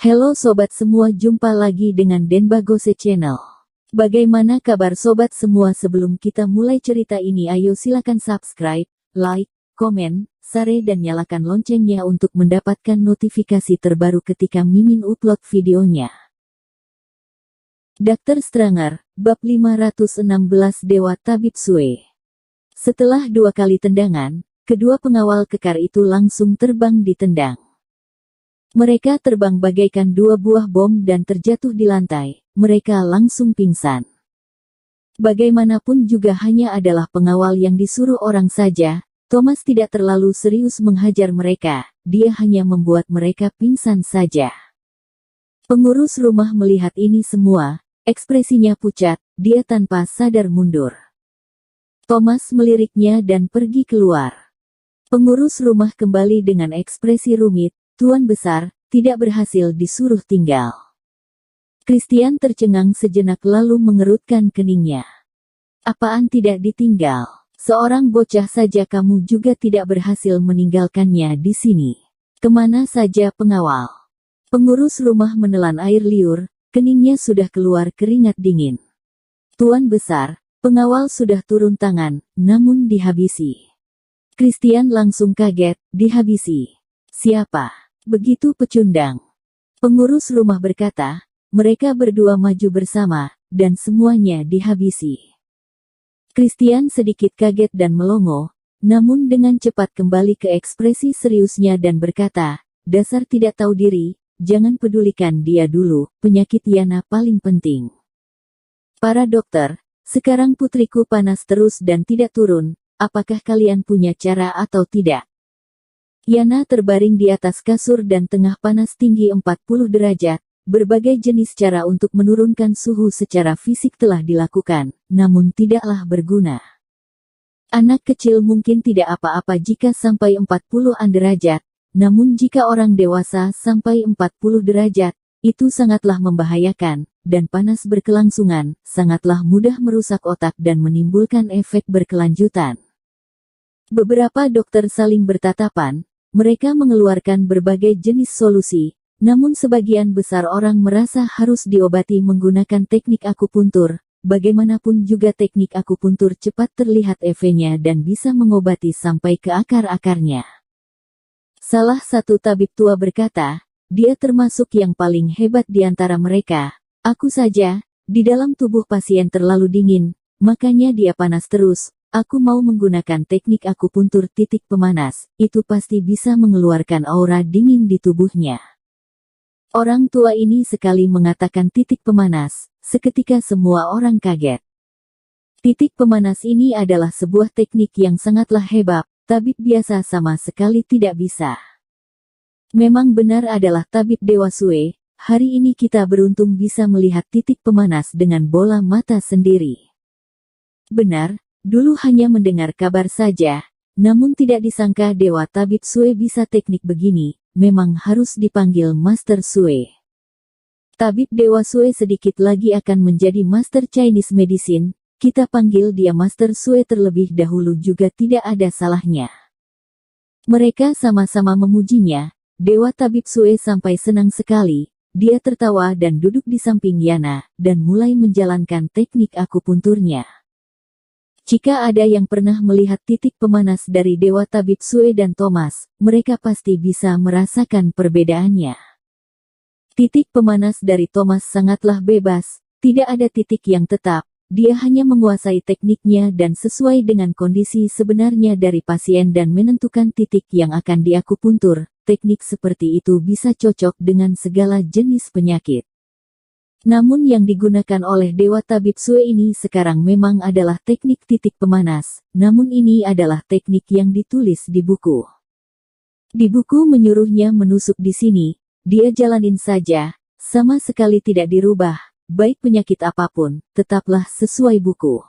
Halo sobat semua, jumpa lagi dengan Denbagose Channel. Bagaimana kabar sobat semua? Sebelum kita mulai cerita ini, ayo silakan subscribe, like, komen, share dan nyalakan loncengnya untuk mendapatkan notifikasi terbaru ketika Mimin upload videonya. Dr. Stranger, Bab 516 Dewa Tabib Sue. Setelah 2 kali tendangan, kedua pengawal kekar itu langsung terbang ditendang. Mereka terbang bagaikan 2 buah bom dan terjatuh di lantai. Mereka langsung pingsan. Bagaimanapun juga hanya adalah pengawal yang disuruh orang saja. Thomas tidak terlalu serius menghajar mereka. Dia hanya membuat mereka pingsan saja. Pengurus rumah melihat ini semua. Ekspresinya pucat. Dia tanpa sadar mundur. Thomas meliriknya dan pergi keluar. Pengurus rumah kembali dengan ekspresi rumit. Tuan besar, tidak berhasil disuruh tinggal. Christian tercengang sejenak lalu mengerutkan keningnya. Apaan tidak ditinggal? Seorang bocah saja kamu juga tidak berhasil meninggalkannya di sini. Kemana saja pengawal? Pengurus rumah menelan air liur, keningnya sudah keluar keringat dingin. Tuan besar, pengawal sudah turun tangan, namun dihabisi. Christian langsung kaget, dihabisi. Siapa? Begitu pecundang. Pengurus rumah berkata, mereka berdua maju bersama, dan semuanya dihabisi. Christian sedikit kaget dan melongo, namun dengan cepat kembali ke ekspresi seriusnya dan berkata, dasar tidak tahu diri, jangan pedulikan dia dulu, penyakit Yana paling penting. Para dokter, sekarang putriku panas terus dan tidak turun, apakah kalian punya cara atau tidak? Yana terbaring di atas kasur dan tengah panas tinggi 40 derajat. Berbagai jenis cara untuk menurunkan suhu secara fisik telah dilakukan, namun tidaklah berguna. Anak kecil mungkin tidak apa-apa jika sampai 40-an derajat, namun jika orang dewasa sampai 40 derajat, itu sangatlah membahayakan, dan panas berkelangsungan, sangatlah mudah merusak otak dan menimbulkan efek berkelanjutan. Beberapa dokter saling bertatapan. Mereka mengeluarkan berbagai jenis solusi, namun sebagian besar orang merasa harus diobati menggunakan teknik akupuntur. Bagaimanapun juga teknik akupuntur cepat terlihat efeknya dan bisa mengobati sampai ke akar-akarnya. Salah satu tabib tua berkata, dia termasuk yang paling hebat di antara mereka. Aku saja, di dalam tubuh pasien terlalu dingin, makanya dia panas terus. Aku mau menggunakan teknik akupuntur titik pemanas, itu pasti bisa mengeluarkan aura dingin di tubuhnya. Orang tua ini sekali mengatakan titik pemanas, seketika semua orang kaget. Titik pemanas ini adalah sebuah teknik yang sangatlah hebat, tabib biasa sama sekali tidak bisa. Memang benar adalah tabib Dewa Sue, hari ini kita beruntung bisa melihat titik pemanas dengan bola mata sendiri. Benar. Dulu hanya mendengar kabar saja, namun tidak disangka Dewa Tabib Sue bisa teknik begini, memang harus dipanggil Master Sue. Tabib Dewa Sue sedikit lagi akan menjadi Master Chinese Medicine, kita panggil dia Master Sue terlebih dahulu juga tidak ada salahnya. Mereka sama-sama memujinya, Dewa Tabib Sue sampai senang sekali, dia tertawa dan duduk di samping Yana, dan mulai menjalankan teknik akupunturnya. Jika ada yang pernah melihat titik pemanas dari Dewa Tabib Sue dan Thomas, mereka pasti bisa merasakan perbedaannya. Titik pemanas dari Thomas sangatlah bebas, tidak ada titik yang tetap, dia hanya menguasai tekniknya dan sesuai dengan kondisi sebenarnya dari pasien dan menentukan titik yang akan diakupuntur. Teknik seperti itu bisa cocok dengan segala jenis penyakit. Namun yang digunakan oleh Dewa Tabib Sue ini sekarang memang adalah teknik titik pemanas, namun ini adalah teknik yang ditulis di buku. Di buku menyuruhnya menusuk di sini, dia jalanin saja, sama sekali tidak dirubah, baik penyakit apapun, tetaplah sesuai buku.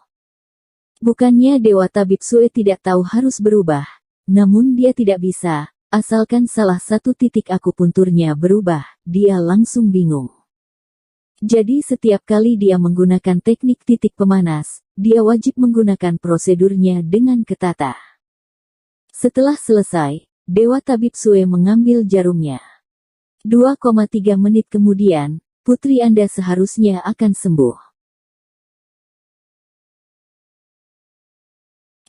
Bukannya Dewa Tabib Sue tidak tahu harus berubah, namun dia tidak bisa, asalkan salah satu titik akupunturnya berubah, dia langsung bingung. Jadi setiap kali dia menggunakan teknik titik pemanas, dia wajib menggunakan prosedurnya dengan ketata. Setelah selesai, Dewa Tabib Sue mengambil jarumnya. 2,3 menit kemudian, putri Anda seharusnya akan sembuh.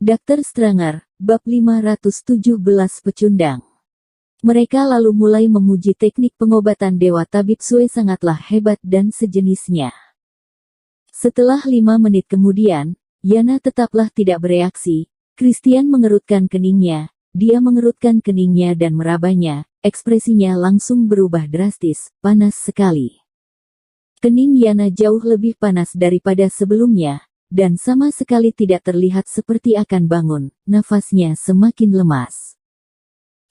Dr. Stranger, bab 517 pecundang. Mereka lalu mulai memuji teknik pengobatan Dewa Tabib Sue sangatlah hebat dan sejenisnya. Setelah 5 menit kemudian, Yana tetaplah tidak bereaksi. Christian mengerutkan keningnya, dia mengerutkan keningnya dan merabanya, ekspresinya langsung berubah drastis, panas sekali. Kening Yana jauh lebih panas daripada sebelumnya, dan sama sekali tidak terlihat seperti akan bangun, nafasnya semakin lemas.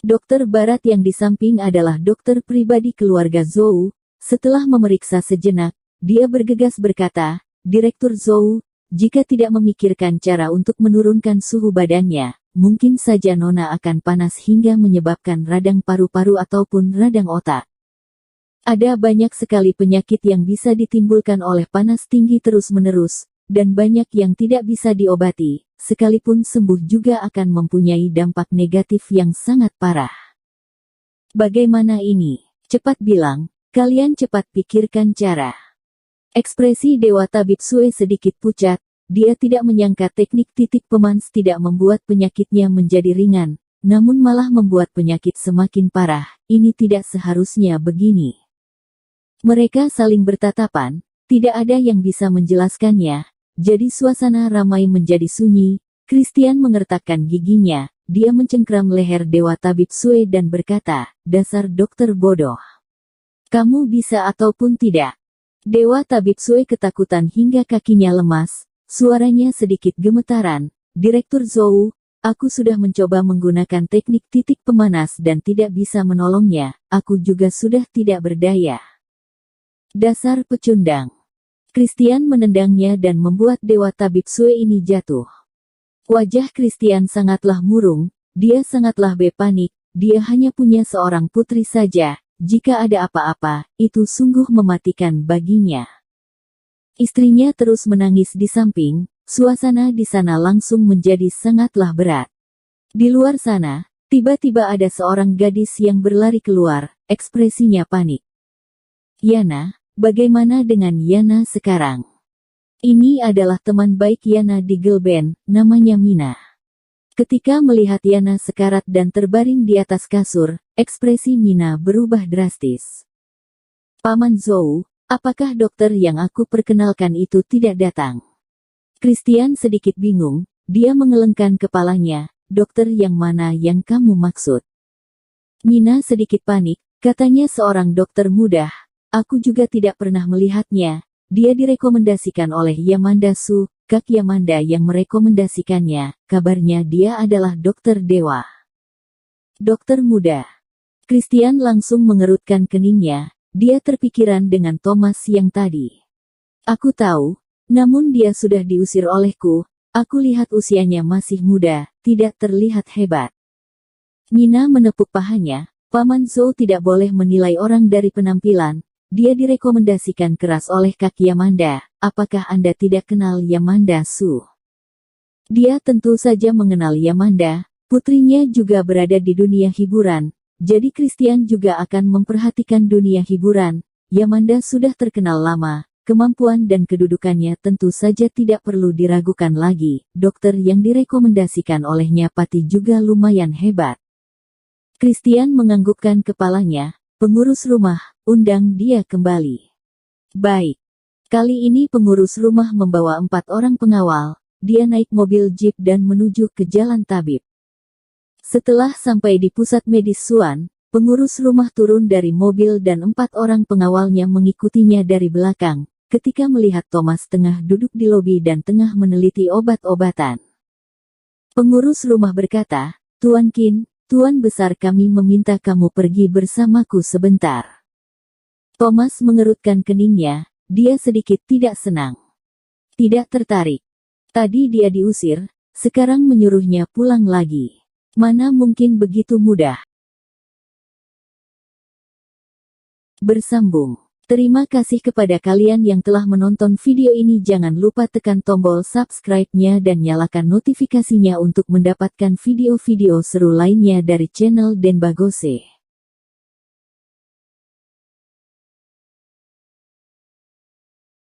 Dokter Barat yang di samping adalah dokter pribadi keluarga Zhou. Setelah memeriksa sejenak, dia bergegas berkata, Direktur Zhou, jika tidak memikirkan cara untuk menurunkan suhu badannya, mungkin saja Nona akan panas hingga menyebabkan radang paru-paru ataupun radang otak. Ada banyak sekali penyakit yang bisa ditimbulkan oleh panas tinggi terus-menerus, dan banyak yang tidak bisa diobati, sekalipun sembuh juga akan mempunyai dampak negatif yang sangat parah. Bagaimana ini? Cepat bilang, kalian cepat pikirkan cara. Ekspresi Dewa Tabib Sue sedikit pucat, dia tidak menyangka teknik titik pemans tidak membuat penyakitnya menjadi ringan, namun malah membuat penyakit semakin parah. Ini tidak seharusnya begini. Mereka saling bertatapan, tidak ada yang bisa menjelaskannya. Jadi suasana ramai menjadi sunyi. Christian mengertakkan giginya, dia mencengkram leher Dewa Tabib Sue dan berkata, dasar dokter bodoh. Kamu bisa ataupun tidak. Dewa Tabib Sue ketakutan hingga kakinya lemas, suaranya sedikit gemetaran. Direktur Zhou, aku sudah mencoba menggunakan teknik titik pemanas dan tidak bisa menolongnya, aku juga sudah tidak berdaya. Dasar pecundang. Christian menendangnya dan membuat Dewa Tabib Sue ini jatuh. Wajah Christian sangatlah murung, dia sangatlah panik, dia hanya punya seorang putri saja, jika ada apa-apa, itu sungguh mematikan baginya. Istrinya terus menangis di samping, suasana di sana langsung menjadi sangatlah berat. Di luar sana, tiba-tiba ada seorang gadis yang berlari keluar, ekspresinya panik. Yana, bagaimana dengan Yana sekarang? Ini adalah teman baik Yana di girl band, namanya Mina. Ketika melihat Yana sekarat dan terbaring di atas kasur, ekspresi Mina berubah drastis. Paman Zhou, apakah dokter yang aku perkenalkan itu tidak datang? Christian sedikit bingung, dia mengelengkan kepalanya, dokter yang mana yang kamu maksud? Mina sedikit panik, katanya seorang dokter muda. Aku juga tidak pernah melihatnya, dia direkomendasikan oleh Yamanda Su, Kak Yamanda yang merekomendasikannya, kabarnya dia adalah dokter dewa. Dokter muda. Christian langsung mengerutkan keningnya, dia terpikiran dengan Thomas yang tadi. Aku tahu, namun dia sudah diusir olehku, aku lihat usianya masih muda, tidak terlihat hebat. Mina menepuk pahanya, Paman Zhou tidak boleh menilai orang dari penampilan. Dia direkomendasikan keras oleh Kak Yamanda, apakah Anda tidak kenal Yamanda Su? Dia tentu saja mengenal Yamanda, putrinya juga berada di dunia hiburan, jadi Christian juga akan memperhatikan dunia hiburan. Yamanda sudah terkenal lama, kemampuan dan kedudukannya tentu saja tidak perlu diragukan lagi, dokter yang direkomendasikan olehnya pati juga lumayan hebat. Christian menganggukkan kepalanya, pengurus rumah, undang dia kembali. Baik. Kali ini pengurus rumah membawa 4 orang pengawal, dia naik mobil jeep dan menuju ke Jalan Tabib. Setelah sampai di pusat medis Suan, pengurus rumah turun dari mobil dan 4 orang pengawalnya mengikutinya dari belakang, ketika melihat Thomas tengah duduk di lobi dan tengah meneliti obat-obatan. Pengurus rumah berkata, Tuan Qin, Tuan Besar kami meminta kamu pergi bersamaku sebentar. Thomas mengerutkan keningnya, dia sedikit tidak senang. Tidak tertarik. Tadi dia diusir, sekarang menyuruhnya pulang lagi. Mana mungkin begitu mudah. Bersambung. Terima kasih kepada kalian yang telah menonton video ini. Jangan lupa tekan tombol subscribe-nya dan nyalakan notifikasinya untuk mendapatkan video-video seru lainnya dari channel Denbagose.